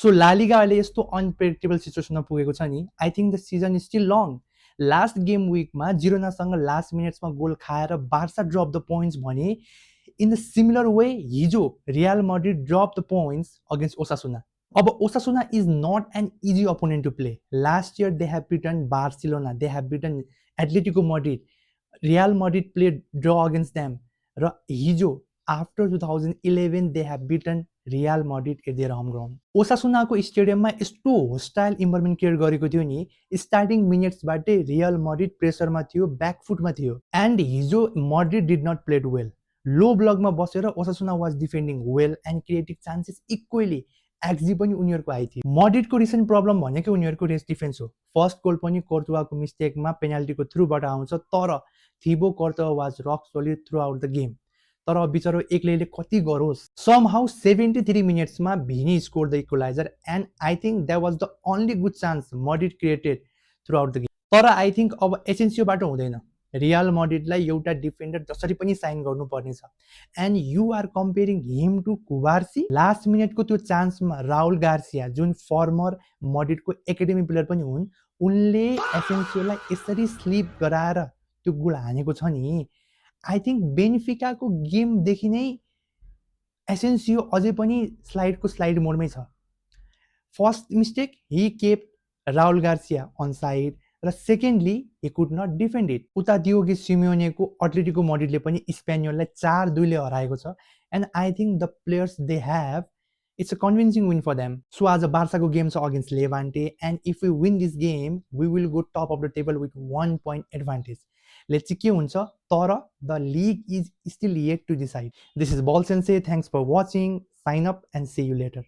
So ला लिगा अहिले यस्तो अनप्रेडिक्टेबल सिचुएसनमा पुगेको छ नि, I think the season is still long. Last game विकमा जिरोनासँग लास्ट मिनट्समा गोल खाएर बार्सा ड्रप द पोइन्ट्स भने, इन द सिमिलर वे हिजो Real Madrid drop the points against Osasuna. अब Osasuna is not an easy opponent to play. Last year they have beaten Barcelona, they have beaten Atletico Madrid, Real Madrid played draw against them, र हिजो after 2011 they have beaten real Madrid at their home ground. ओसासुनाको स्टेडियममा यस्तो hostile environment create गरेको थियो नि, starting मिनट्सबाटै Real Madrid प्रेसरमा थियो, ब्याकफुटमा थियो, एन्ड हिजो Madrid did not played well. Low ब्लकमा बसेर Osasuna was defending well and creative chances equally, xG पनि उनीहरूको हाई थियो। मैड्रिडको रिसेन्ट प्रब्लम भनेकै उनीहरूको रेस डिफेन्स हो। फर्स्ट गोल पनि कोर्तुवाको मिस्टेकमा पेनाल्टीको थ्रुबाट आउँछ, तर Thibaut Courtois was rock solid throughout the game. तर बिचरो एक्लैले कति गरोस्। सम हाउ 73 मिनट्समा Vini score the equaliser, and I think that was the only good chance Madrid created throughout the game. तर आई थिङ्क अब एसेन्सियोबाट हुँदैन। रियल मैड्रिडलाई एउटा डिफेन्डर जसरी पनि साइन गर्नुपर्ने छ, and you are comparing him to Cubarsi. Last मिनटको त्यो चान्समा राहुल गार्सिया, जुन फर्मर मैड्रिडको एकाडेमी प्लेयर पनि हुन्, उनले एसेन्सियोलाई यसरी स्लिप गराएर त्यो गोल हानेको छ नि। आई थिङ्क बेनिफिकाको गेमदेखि नै एसेन्सियो अझै पनि स्लाइड मोडमै छ। First mistake he kept Raul Garcia on side, र secondly he could not defend it. उता डियोगो सिमियोनेको एथलेटिको मैड्रिडले पनि स्पेनियललाई 4-2 हराएको छ, and I think the players they have, it's a convincing win for them. So आज बार्साको गेम छ against Levante, and if we win this game we will go top of the table with 1 point एडभान्टेज। Let's see के हुन्छ, तर the league is still yet to decide. This is ball sense, thanks for watching, sign up and see you letter.